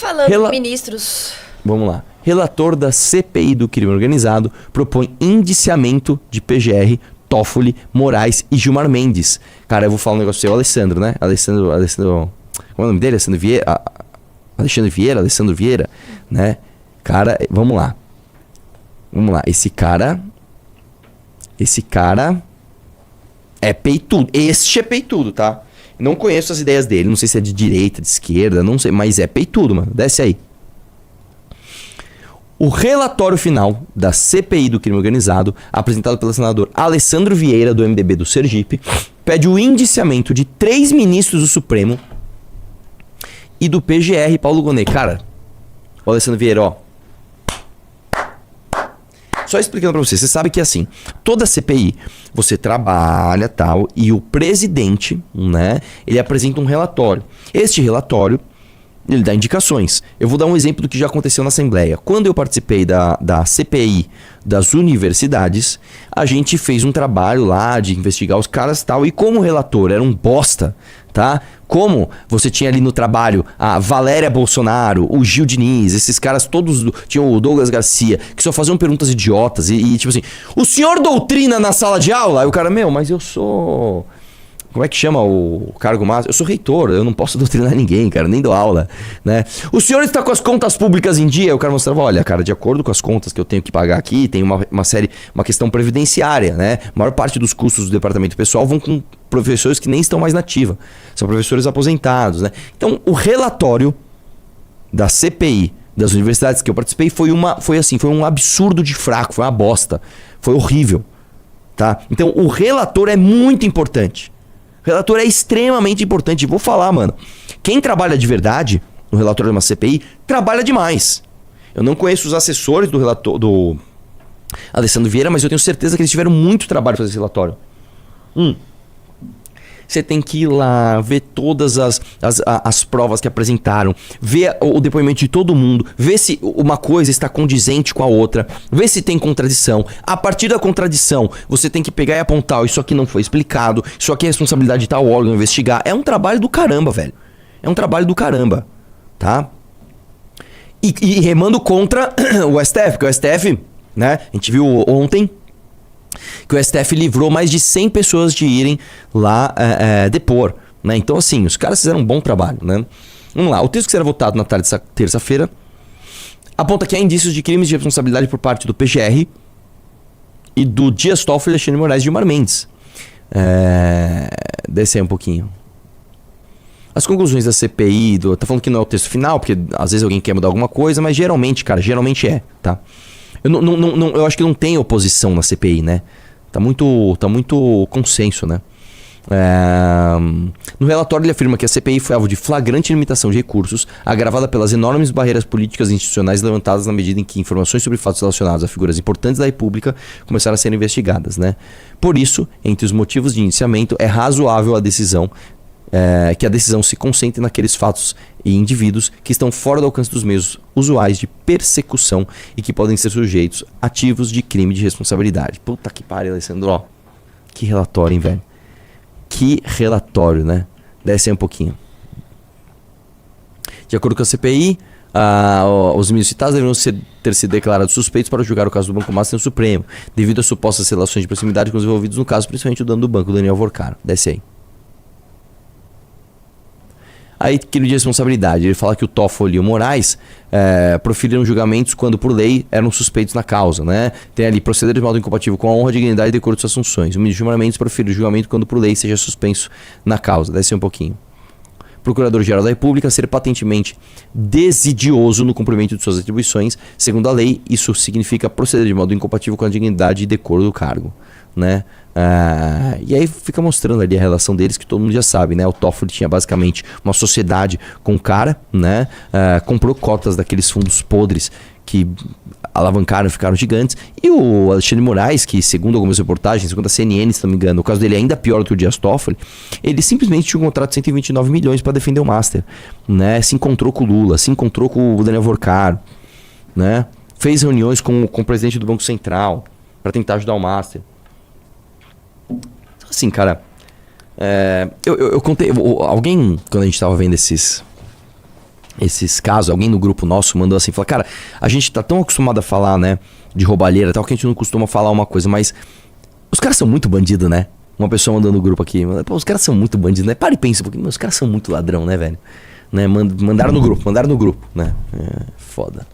Falando em ministros... Vamos lá. Relator da CPI do crime organizado propõe indiciamento de PGR, Toffoli, Moraes e Gilmar Mendes. Cara, eu vou falar um negócio seu, Alessandro, né? Alessandro... Qual é o nome dele? Alessandro Vieira, né? Cara, vamos lá. Esse cara é peitudo. Este é peitudo, tá? Não conheço as ideias dele. Não sei se é de direita, de esquerda, não sei. Mas é peitudo, mano. Desce aí. O relatório final da CPI do crime organizado, apresentado pelo senador Alessandro Vieira, do MDB do Sergipe, pede o indiciamento de 3 ministros do Supremo e do PGR, Paulo Gonet. Cara, o Alessandro Vieira, ó. Só explicando pra você sabe que assim, toda CPI, você trabalha tal, e o presidente, né, ele apresenta um relatório. Este relatório, ele dá indicações. Eu vou dar um exemplo do que já aconteceu na Assembleia. Quando eu participei da CPI das universidades, a gente fez um trabalho lá de investigar os caras e tal, e como o relator era um bosta, tá? Como você tinha ali no trabalho a Valéria Bolsonaro, o Gil Diniz, esses caras todos, tinham o Douglas Garcia, que só faziam perguntas idiotas e tipo assim, o senhor doutrina na sala de aula? Aí o cara, mas eu sou... Como é que chama o cargo máximo? Eu sou reitor, eu não posso doutrinar ninguém, cara, nem dou aula, né? O senhor está com as contas públicas em dia? O cara mostrava, olha, cara, de acordo com as contas que eu tenho que pagar aqui, tem uma questão previdenciária, né? A maior parte dos custos do departamento pessoal vão com professores que nem estão mais na ativa. São professores aposentados, né? Então, o relatório da CPI das universidades que eu participei foi um absurdo de fraco, foi uma bosta. Foi horrível, tá? Então, o relator é muito importante. O relator é extremamente importante. Vou falar, mano. Quem trabalha de verdade no relatório de uma CPI, trabalha demais. Eu não conheço os assessores do relator do Alessandro Vieira, mas eu tenho certeza que eles tiveram muito trabalho para fazer esse relatório. Você tem que ir lá, ver todas as provas que apresentaram, ver o depoimento de todo mundo, ver se uma coisa está condizente com a outra, ver se tem contradição. A partir da contradição, você tem que pegar e apontar, isso aqui não foi explicado, isso aqui é responsabilidade de tal órgão investigar. É um trabalho do caramba, velho. É um trabalho do caramba, tá? E remando contra o STF, porque o STF, né, a gente viu ontem que o STF livrou mais de 100 pessoas de irem lá depor, né? Então assim, os caras fizeram um bom trabalho, né? Vamos lá, o texto que será votado na tarde dessa terça-feira aponta que há indícios de crimes de responsabilidade por parte do PGR e do Dias Toffoli, Alexandre de Moraes e Gilmar Mendes. Desce aí um pouquinho. As conclusões da CPI, tá falando que não é o texto final, porque às vezes alguém quer mudar alguma coisa, mas geralmente, cara, é, tá? Eu acho que não tem oposição na CPI, né? Tá muito consenso, né? No relatório ele afirma que a CPI foi alvo de flagrante limitação de recursos, agravada pelas enormes barreiras políticas e institucionais levantadas na medida em que informações sobre fatos relacionados a figuras importantes da República começaram a ser investigadas, né? Por isso, entre os motivos de indiciamento, é razoável que a decisão se concentre naqueles fatos e indivíduos que estão fora do alcance dos meios usuais de persecução e que podem ser sujeitos ativos de crime de responsabilidade. Puta que pariu, Alessandro. Ó, que relatório, hein, velho? Que relatório, né? Desce aí um pouquinho. De acordo com a CPI, os ministros citados deveriam ter sido declarados suspeitos para julgar o caso do Banco Master no Supremo, devido às supostas relações de proximidade com os envolvidos no caso, principalmente o dono do banco, Daniel Vorcaro. Desce aí. Aí, crime de responsabilidade. Ele fala que o Toffoli e o Moraes proferiram julgamentos quando, por lei, eram suspeitos na causa, né? Tem ali, proceder de modo incompatível com a honra, dignidade e decoro de suas funções. O ministro Gilmar Mendes proferiu julgamento quando, por lei, seja suspenso na causa. Desce um pouquinho. Procurador-Geral da República ser patentemente desidioso no cumprimento de suas atribuições. Segundo a lei, isso significa proceder de modo incompatível com a dignidade e decoro do cargo, né? E aí fica mostrando ali a relação deles, que todo mundo já sabe, né? O Toffoli tinha basicamente uma sociedade com o cara, né? Comprou cotas daqueles fundos podres que alavancaram e ficaram gigantes. E o Alexandre de Moraes, que segundo algumas reportagens, segundo a CNN, se não me engano, o caso dele é ainda pior do que o Dias Toffoli, ele simplesmente tinha um contrato de 129 milhões para defender o Master, né? Se encontrou com o Lula, se encontrou com o Daniel Vorcaro, né? Fez reuniões com o presidente do Banco Central para tentar ajudar o Master. Assim, cara, eu contei, alguém, quando a gente tava vendo esses casos, alguém no grupo nosso mandou assim, falou, cara, a gente tá tão acostumado a falar, né, de roubalheira e tal, que a gente não costuma falar uma coisa, mas os caras são muito bandidos, né? Uma pessoa mandando no grupo aqui, pô, os caras são muito bandidos, né? Para e pensa um pouquinho, os caras são muito ladrão, né, velho? Né? Mandaram no grupo, né? É, foda.